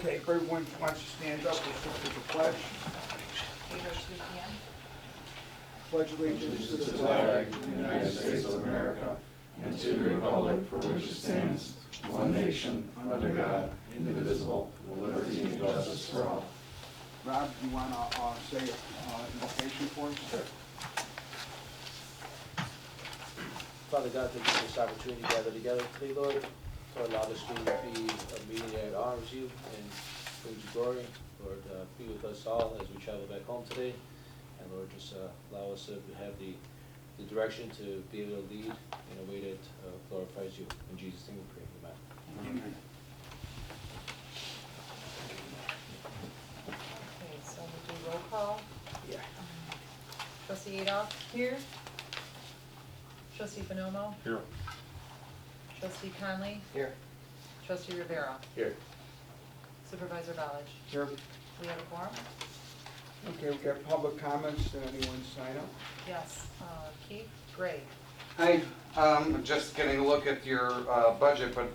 Okay, if everyone wants to stand up, we'll sit to the pledge. 8:02 p.m. Pledge allegiance to the flag of the United States of America and to the republic for which it stands, one nation, under God, indivisible, with liberty and justice for all. Rob, do you want to say an invocation for us? Sure. Father God, thank you for this opportunity to gather together today, Lord, to allow this to be a meeting that honors you and brings you glory. Lord, be with us all as we travel back home today. And Lord, just allow us to have the direction to be able to lead in a way that glorifies you. In Jesus' name we pray. Amen. Amen. Okay, so we'll do roll call. Yeah. Trustee Adolph? Here. Trustee Bonomo? Here. Trustee Conley? Here. Trustee Rivera? Here. Supervisor Ballich? Sure. We have a quorum? Okay, we've got public comments. Did anyone sign up? Yes. Keith? Gray? Hi, just getting a look at your budget, but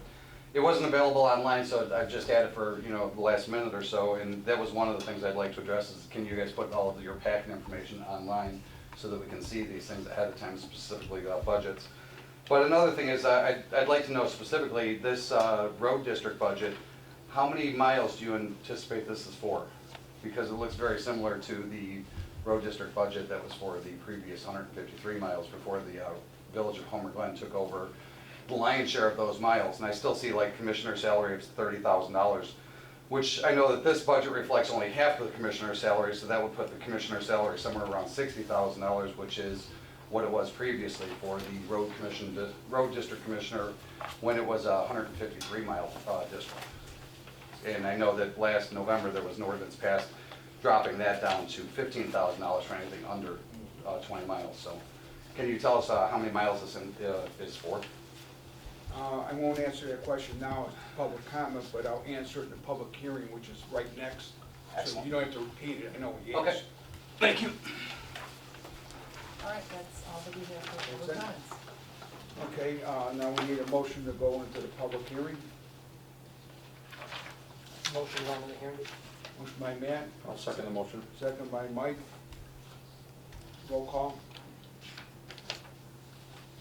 it wasn't available online, so I've just had it for, the last minute or so, and that was one of the things I'd like to address is, can you guys put all of your packing information online so that we can see these things ahead of time, specifically budgets? But another thing is, I'd like to know specifically, this road district budget, how many miles do you anticipate this is for? Because it looks very similar to the road district budget that was for the previous 153 miles before the Village of Homer Glen took over the lion's share of those miles. And I still see like commissioner salary of $30,000, which I know that this budget reflects only half of the commissioner's salary, so that would put the commissioner's salary somewhere around $60,000, which is what it was previously for the road district commissioner when it was a 153 mile district. And I know that last November there was an ordinance passed dropping that down to $15,000 for anything under 20 miles. So can you tell us how many miles this is for? I won't answer that question now as public comment, but I'll answer it in the public hearing, which is right next. Excellent. So you don't have to repeat it. I know what you Okay. asked. Thank you. All right, that's all that we have for That's public it? comments. Okay, now we need a motion to go into the public hearing. Motion on the hearing. Motion by Matt, I'll second the motion. second by Mike. Roll call.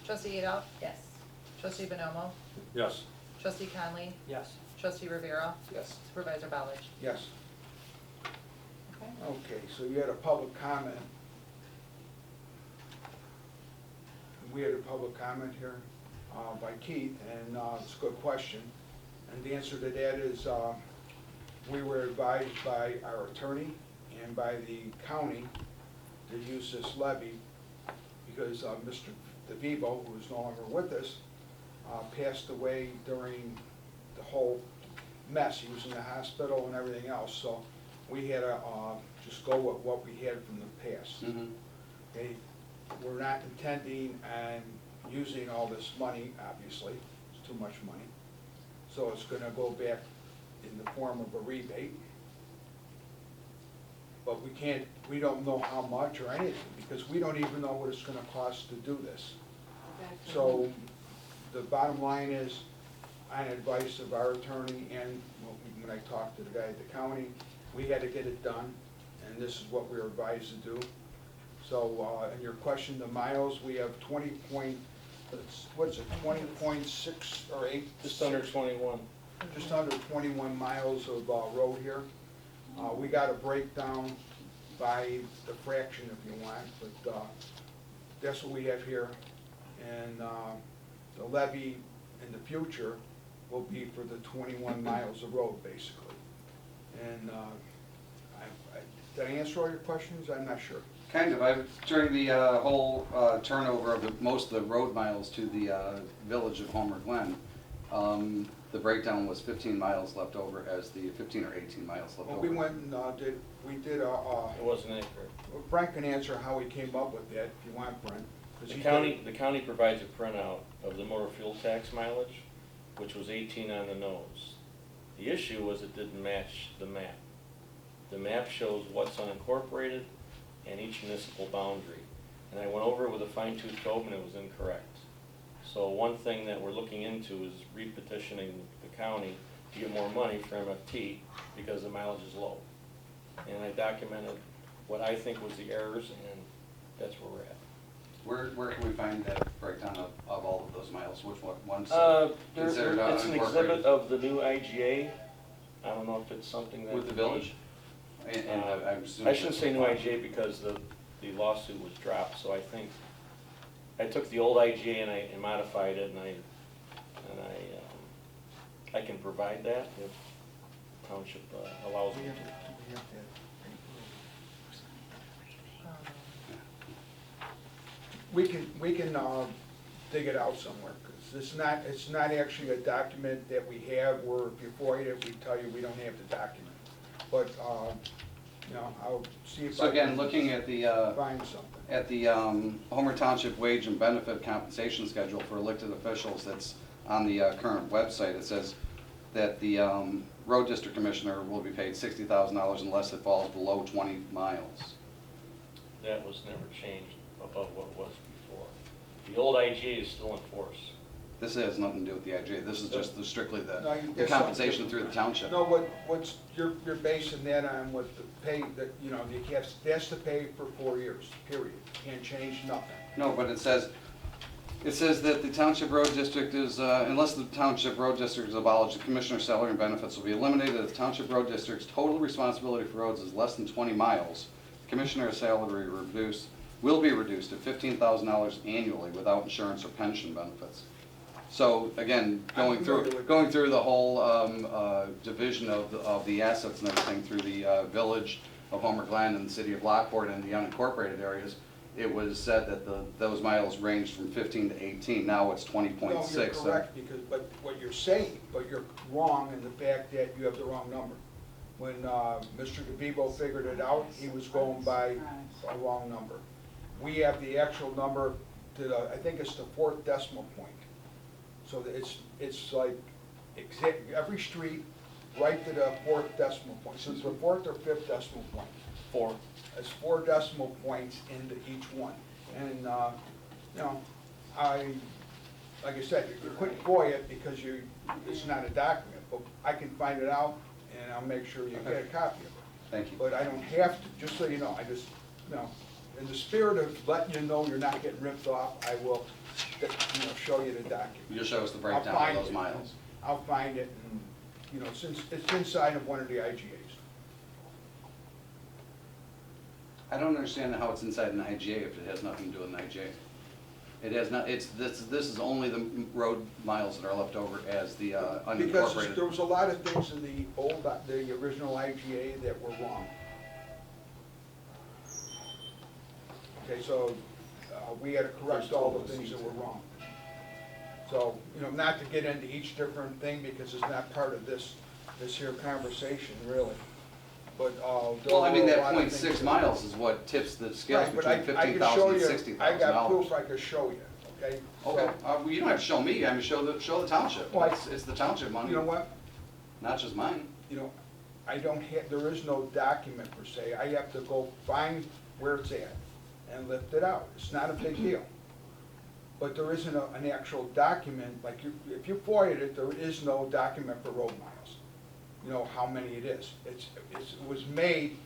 Trustee Adolph? Yes. Trustee Bonomo? Yes. Trustee Conley? Yes. Trustee Rivera? Yes. Supervisor Ballich? Yes. Okay. Okay, so you had a public comment. We had a public comment here by Keith, and it's a good question. And the answer to that is we were advised by our attorney and by the county to use this levy because Mr. DeVivo, who is no longer with us, passed away during the whole mess. He was in the hospital and everything else, so we had to just go with what we had from the past. Mm-hmm. Okay, we're not intending on using all this money, obviously, it's too much money. So it's gonna go back in the form of a rebate. But we don't know how much or anything, because we don't even know what it's gonna cost to do this. So the bottom line is, on advice of our attorney and when I talked to the guy at the county, we had to get it done, and this is what we were advised to do. So, in your question, the miles, we have 20.6 or 8? Just under 21. Just under 21 miles of road here. We got a breakdown by the fraction if you want, but that's what we have here. And the levy in the future will be for the 21 miles of road, basically. And did I answer all your questions? I'm not sure. Kind of. During the whole turnover of most of the road miles to the Village of Homer Glen, the breakdown was 15 miles left over as the 15 or 18 miles left Well, over. we went and did It wasn't accurate. Brent can answer how we came up with that, if you want, Brent. 'Cause The he county provides a printout of the motor fuel tax mileage, which was 18 on the nose. The issue was it didn't match the map. The map shows what's unincorporated and each municipal boundary. And I went over it with a fine-tooth comb and it was incorrect. So one thing that we're looking into is repetitioning the county to get more money for MFT because the mileage is low. And I documented what I think was the errors, and that's where we're at. Where can we find that breakdown of all of those miles? Which ones It's considered an exhibit unincorporated? of the new IGA. I don't know if it's something that. With the village? And I'm assuming. I shouldn't say new IGA because the lawsuit was dropped, so I think, I took the old IGA and I modified it, and I can provide that if township allows me to. We can dig it out somewhere, because it's not actually a document that we have where if you void it, we tell you we don't have the document. But, you know, I'll see if So I again, can looking at the, find something. at the Homer Township wage and benefit compensation schedule for elected officials that's on the current website, it says that the road district commissioner will be paid $60,000 unless it falls below 20 miles. That was never changed above what it was before. The old IGA is still in force. This has nothing to do with the IGA, this is just strictly No, the that's compensation something through the township. No, what's, you're basing that on what the pay, that, you know, that's the pay for 4 years, period. Can't change nothing. No, but it says that the township road district is, unless the township road district is abolished, the commissioner's salary and benefits will be eliminated. If the township road district's total responsibility for roads is less than 20 miles, the commissioner's salary will be reduced to $15,000 annually without insurance or pension benefits. So again, going through the whole division of the assets and everything through the village of Homer Glen and the city of Lockport and the unincorporated areas, it was said that those miles ranged from 15 to 18. Now it's 20.6. No, you're correct, because, but what you're saying, but you're wrong in the fact that you have the wrong number. When Mr. DeVivo figured it out, he was going by a wrong number. We have the actual number to the, I think it's the 4th decimal point. So that it's like every street right to the 4th decimal point. So it's the 4th or 5th decimal point. 4. It's 4 decimal points into each one. And, you know, like I said, you couldn't void it because it's not a document, but I can find it out and I'll make sure you get a copy of it. Thank you. But I don't have to, just so you know, I just, you know, in the spirit of letting you know you're not getting ripped off, I will, you know, show you the document. You'll show us the I'll breakdown find of those it. miles. I'll find it, and, you know, since it's inside of one of the IGAs. I don't understand how it's inside an IGA if it has nothing to do with an IGA. It has not, this is only the road miles that are left over as the Because unincorporated. there was a lot of things in the original IGA that were wrong. Okay, so we had to correct all the things that were wrong. So, you know, not to get into each different thing because it's not part of this here conversation, really. But, there Well, I mean, were a that lot of things 0.6 that- miles is what tips the scales Right, but between I can show $15,000 and you, $60,000. I got proof I could show you, okay? Okay, So, well, you don't have to show me, I mean, show the township. Well, It's the township money, you know what? not just mine. You know, I don't have, there is no document per se. I have to go find where it's at and lift it out. It's not a big deal. But there isn't an actual document, like if you FOIA'd it, there is no document for road miles. You know, how many it is. It was made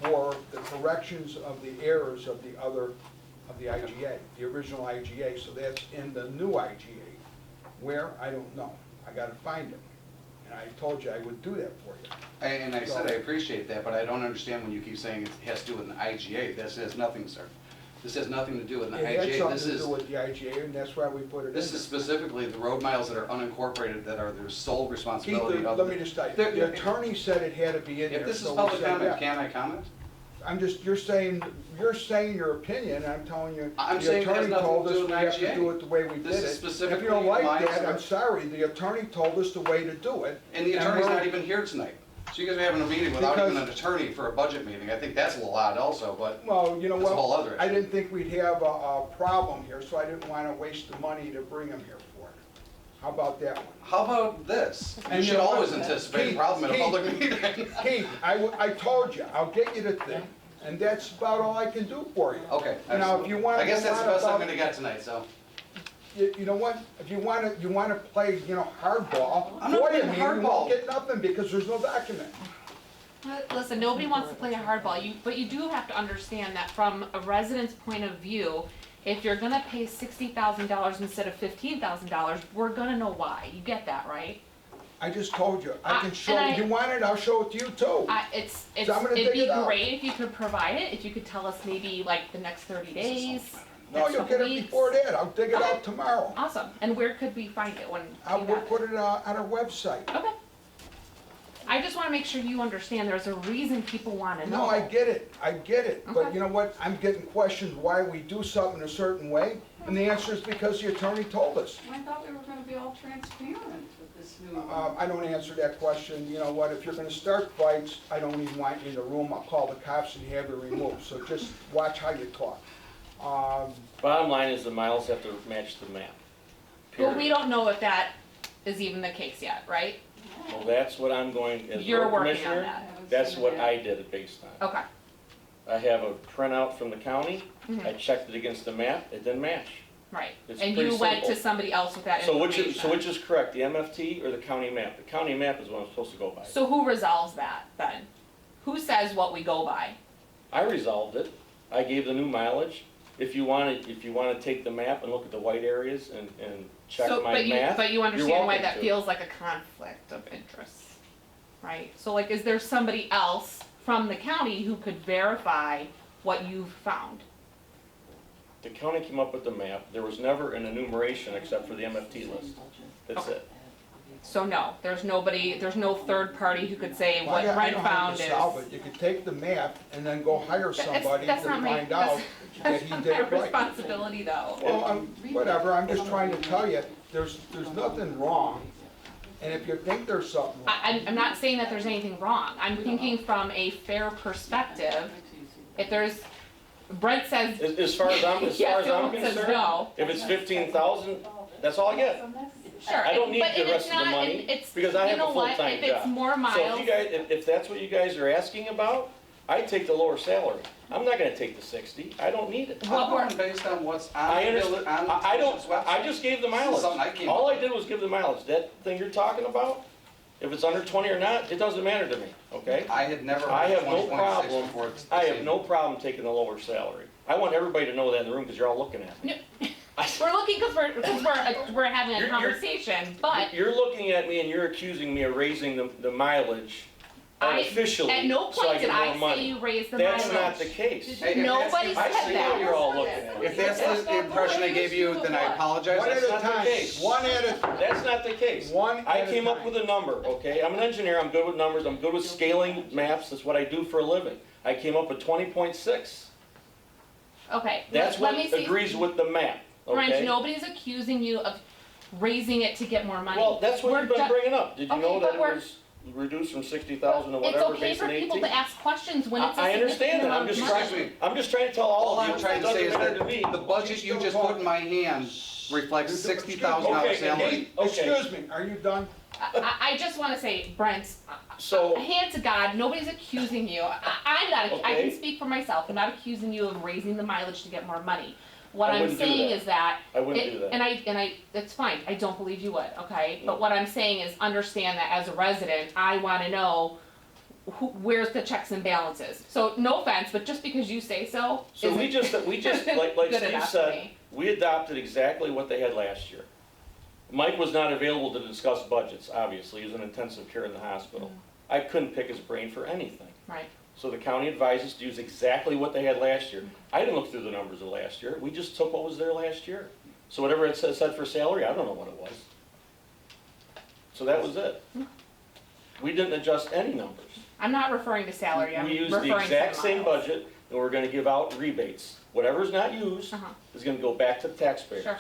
for the corrections of the errors of the IGA, the original IGA. So that's in the new IGA. Where, I don't know. I gotta find it. And I told you I would do that for you. And I said I appreciate that, but I don't understand when you keep saying it has to do with an IGA. This has nothing, sir. This has nothing to do with an It had IGA. something This to is, do with the IGA, and that's why we put it in. this is specifically the road miles that are unincorporated, that are their sole Keith, responsibility of. let me just tell you, the attorney said it had to be in there. If this is so we public said comment, yeah. can I comment? I'm just, you're saying your opinion, I'm telling you. I'm saying it has The attorney nothing told to us do we with have to IGA. do it the way we did it. This is If specifically you don't like miles that, that I'm are- sorry, the attorney told us the way to do it. And the attorney's we're- not even here tonight. So you guys are having a meeting without even Because- an attorney for a budget meeting. I think that's a little odd also, but Well, you know that's a whole what, other I issue. didn't think we'd have a problem here, so I didn't wanna waste the money to bring him here for it. How about that one? How about this? You And you should know what? always anticipate a Keith, problem in a Keith. public meeting. Keith, I told you, I'll get you the thing, and that's about all I can do for you. Okay. Now, if you wanna I guess go that's the on best I'm about- gonna get tonight, so. you know what, if you wanna play, hardball, I'm not boy, playing you won't hardball. get nothing because there's no document. Listen, nobody wants to play a hardball, but you do have to understand that from a resident's point of view, if you're gonna pay $60,000 instead of $15,000, we're gonna know why. You get that, right? I just told you, I can show, and I- you want it, I'll show it to you too. It's So I'm gonna it'd dig be it out. great if you could provide it, if you could tell us maybe like the next 30 days. No, next you'll couple get it weeks. before that, I'll dig it Okay. out tomorrow. Awesome. And where could we find it when I you will have put it? it on our website. Okay. I just wanna make sure you understand there's a reason people wanna know. No, I get it, but Okay. you know what, I'm getting questions why we do something a certain way, and the answer is because the attorney told us. I thought we were gonna be all transparent with this new. I don't answer that question, you know what, if you're gonna start fights, I don't even want you in the room, I'll call the cops and have you removed, so just watch how you talk. Bottom line is the miles have to match the map. But we Period. don't know if that is even the case yet, right? Well, that's what I'm going, as You're road working on commissioner, that. that's what I did it based on. Okay. I have a printout from the county, Mhm. I checked it against the map, it didn't match. Right. It's And pretty you went to simple. somebody else with that So information. which is correct, the MFT or the county map? The county map is what I'm supposed to go by. So who resolves that then? Who says what we go by? I resolved it, I gave the new mileage. If you wanna take the map and look at the white areas and check So, my math, but you you're understand why welcome that to. feels like a conflict of interest, right? So like, is there somebody else from the county who could verify what you've found? The county came up with the map, there was never an enumeration except for the MFT list. That's it. So no, there's no third party who could say what I Brent know how found to is. solve it, you could take the map and then go hire somebody to That's not my- find out that he did it That's my right. responsibility though. Well, whatever, I'm just trying to tell you, there's nothing wrong, and if you think there's something wrong, I'm not saying that there's anything wrong. I'm thinking from a fair perspective. If there's, Brent says, As far as I'm Yes, Dylan says concerned, no. if it's 15,000, that's all I get. sure. I don't need but the if rest it's of the not, money, it's, because I you have a know what, full-time if it's job. more So miles. if that's what you guys are asking about, I take the lower salary. I'm not gonna take the 60, I don't need it. What I'm we're- going based on what's on I the understand, on the I township's don't, I website. just gave the This is something I mileage. came All up I did was give the mileage. That thing you're talking about, if it's under 20 or not, it doesn't matter to me, okay? I had never I heard have no 20.6 problem, before this I have evening. no problem taking the lower salary. I want everybody to know that in the room, because you're all looking at me. We're looking because we're having a You're- conversation, but You're looking at me and you're accusing me of raising the mileage artificially, at no so I point did get I more say money. you raised the That's mileage. not the case. Hey, if Nobody that's- I said see that. what you're all looking at. If that's the impression I gave you, then I apologize. one at That's a not the time, case. one at a, That's not the case. one I at a came up time. with a number, okay? I'm an engineer, I'm good with numbers, I'm good with scaling maps, that's what I do for a living. I came up with 20.6. Okay, That's let what me see. agrees with the map, Brent, okay? nobody's accusing you of raising it to get more money. Well, that's what We're you've been ju- bringing up. Did you Okay, know that but it we're- was reduced from 60,000 to It's whatever okay based for on 18? people to ask questions when it's a I understand significant that, I'm amount of just money. Excuse me. I'm just trying to tell All all of you, I'm it trying to say doesn't is matter to me. that the budget you just put in my hand reflects $60,000 Okay, salary. okay. Excuse me, are you done? I just wanna say, Brent, So, hand to God, nobody's accusing you. I'm not, I Okay. can speak for myself, I'm not accusing you of raising the mileage to get more money. What I I'm wouldn't do saying that. is that, I wouldn't do that. and I, it's fine, I don't believe you would, okay? But what I'm saying is, understand that as a resident, I wanna know where's the checks and balances. So, no offense, but just because you say so, So we just, like good Steve enough for said, me. we adopted exactly what they had last year. Mike was not available to discuss budgets, obviously, he was in intensive care in the hospital. I couldn't pick his brain for anything. Right. So the county advised us to use exactly what they had last year. I didn't look through the numbers of last year, we just took what was there last year. So whatever it said for salary, I don't know what it was. So that was it. We didn't adjust any numbers. I'm not referring to salary, I'm We referring used to the exact same miles. budget, and we're gonna give out rebates. Whatever's not used Uh-huh. is gonna go back to the taxpayers. Sure.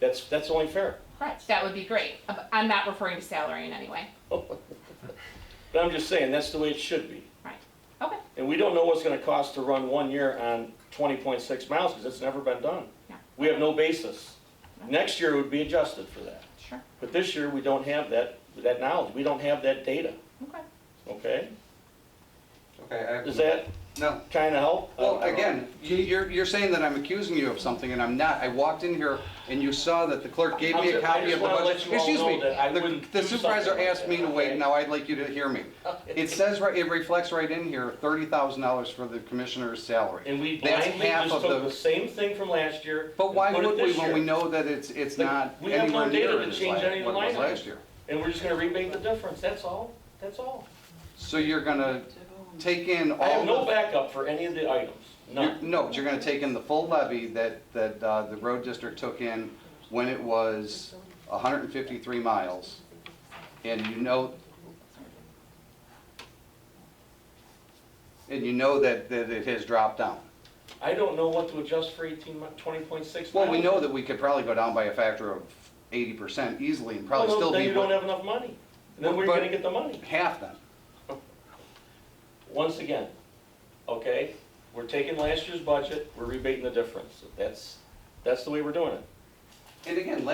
That's only fair. Correct, that would be great. I'm not referring to salary in any way. But I'm just saying, that's the way it should be. Right, okay, And we don't know what's gonna cost to run 1 year on 20.6 miles, because it's never been done. Yeah. We have no basis. Next year would be adjusted for that. sure, But this year, we don't have that knowledge, we don't have that data, okay. okay? Okay, Is that No. Trying to help? Well, again, you're saying that I'm accusing you of something, and I'm not. I walked in here, and you saw that the clerk gave me a copy of the budget. Excuse me, the supervisor asked me to wait, now I'd like you to hear me. It says, it reflects right in here, $30,000 for the commissioner's salary. And we That's blindly half just of took the. the same thing from last year. But why and put it would we this when we year. know that it's But not we have no anywhere data near to as change any of the what it was line last year? And we're just gonna rebate the difference, that's all, that's all. So you're gonna take in I have all no the. backup for any of the items, none. No, but you're gonna take in the full levy that the road district took in when it was 153 miles. And you know that it has dropped down. I don't know what to adjust for 20.6 Well, we miles. know that we could probably go down by a factor of 80% easily and probably Well, still then be you don't have enough money. And then where are you But- gonna get the money? half then. Once again, okay, we're taking last year's budget, we're rebating the difference. That's the way we're doing it. And again,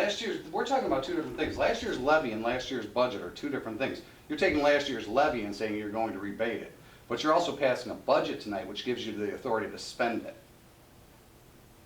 we're talking about two different things. Last year's levy and last year's budget are two different things. You're taking last year's levy and saying you're going to rebate it. But you're also passing a budget tonight, which gives you the authority to spend it.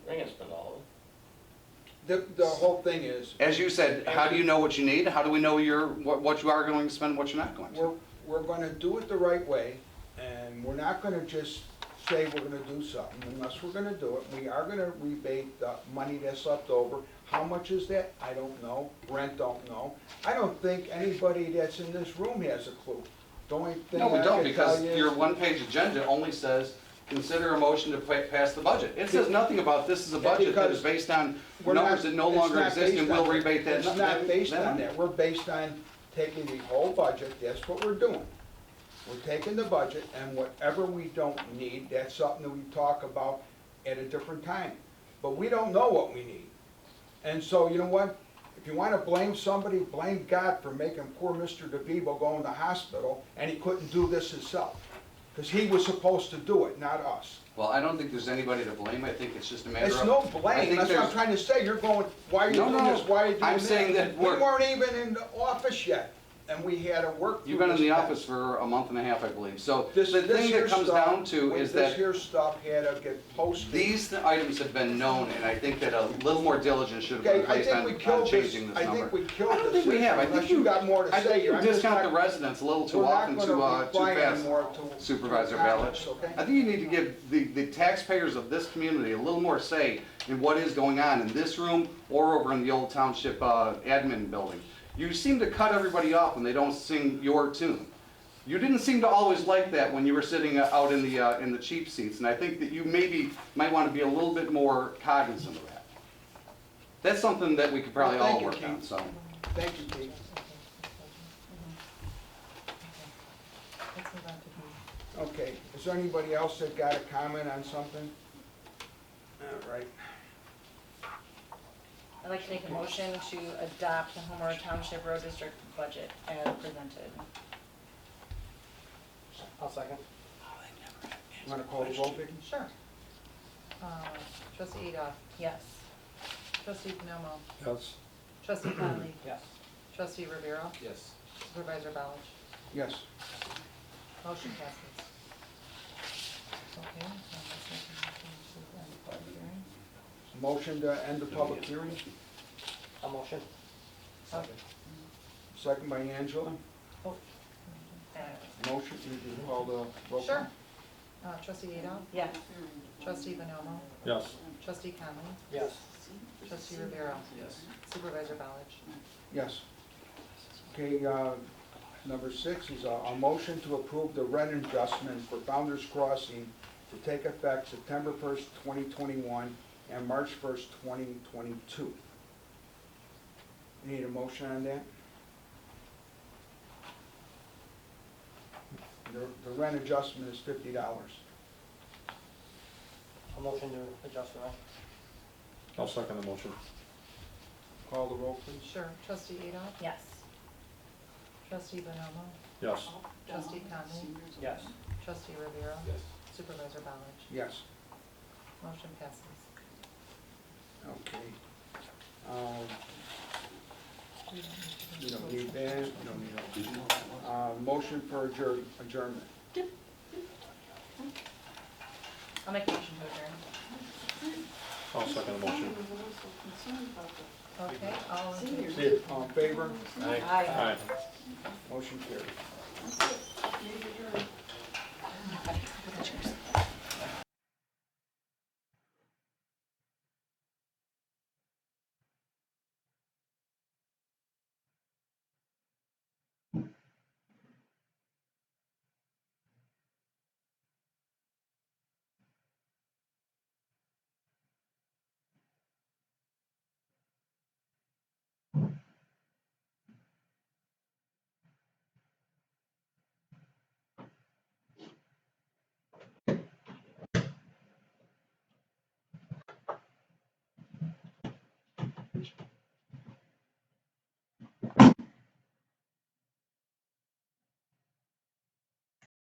I ain't gonna spend all of it. The whole thing is, As you said, how do you know what you need? How do we know what you are going to spend and what you're not going to? we're gonna do it the right way, and we're not gonna just say we're gonna do something unless we're gonna do it. We are gonna rebate the money that's left over. How much is that? I don't know. Brent don't know. I don't think anybody that's in this room has a clue. The only thing No, we I don't, can because tell you is- your one-page agenda only says, consider a motion to pass the budget. It says nothing about this is a budget that is based on We're not- numbers that no it's longer not exist and based we'll on that. rebate that. It's not based on money. that. We're based on taking the whole budget, that's what we're doing. We're taking the budget, and whatever we don't need, that's something that we talk about at a different time. But we don't know what we need. And so, you know what? If you wanna blame somebody, blame God for making poor Mr. DeVivo go in the hospital, and he couldn't do this himself. Because he was supposed to do it, not us. Well, I don't think there's anybody to blame. I think it's just a matter of. It's no I blame, think that's what I'm there's- trying to say, you're going, why are you No, doing no, this, why are you doing that? I'm saying that We we're- weren't even in the office yet, and we had to work through You've been in this the stuff. office for a month and a half, I believe. So This the thing here that comes stuff- down to is This that here stuff had to get posted. these items have been known, and I think that a little more diligence should have been Okay, I placed think we on killed this, changing this I number. think we killed this. I don't think we have. I think Unless you got more to I say. think you I'm just discount not- the residents a little too we're not often, gonna too reply fast. anymore to Supervisor comments, Balich. okay? I think you need to give the taxpayers of this community a little more say in what is going on in this room or over in the old township admin building. You seem to cut everybody off when they don't sing your tune. You didn't seem to always like that when you were sitting out in the cheap seats, and I think that you maybe might want to be a little bit more cognizant of that. That's something that we could probably Well, all thank you, work on, Keith. so. Thank you, Pete. Let's move on to B. Okay, is there anybody else that got a comment on something? All right, I'd like to make a motion to adopt the Homer Township Road District budget as presented. I'll second. you wanna call the vote, Vicki? Sure. Trustee Adolph, yes. Trustee Penomo, Yes. trustee Conley, Yes. trustee Rivera, Yes. supervisor Balich. Yes. Motion passes. Okay, so let's make a motion to end the public hearing. Motion to end the public hearing, A motion? Second. second by Angela. Oh. Motion, you can call the roll call. Sure. Trustee Adolph? Yes. Trustee Penomo, Yes. trustee Conley, Yes. trustee Rivera, Yes. supervisor Balich. Yes. Okay, number 6 is a motion to approve the rent adjustment for Founder's Crossing to take effect September 1st, 2021 and March 1st, 2022. Need a motion on that? The rent adjustment is $50. A motion to adjust the rent? I'll second the motion. Call the roll, please. Sure. Trustee Adolph? Yes. Trustee Bonomo? Yes. Trustee Conley? Yes. Trustee Rivera? Yes. Supervisor Balich? Yes. Motion passes. Okay. You don't need that, you don't need that. Motion for adjournment. I'll make a motion to adjourn. I'll second the motion. Okay, all in favor? See you. All in favor? Aye. Aye. Motion carried. That's it. Meeting adjourned.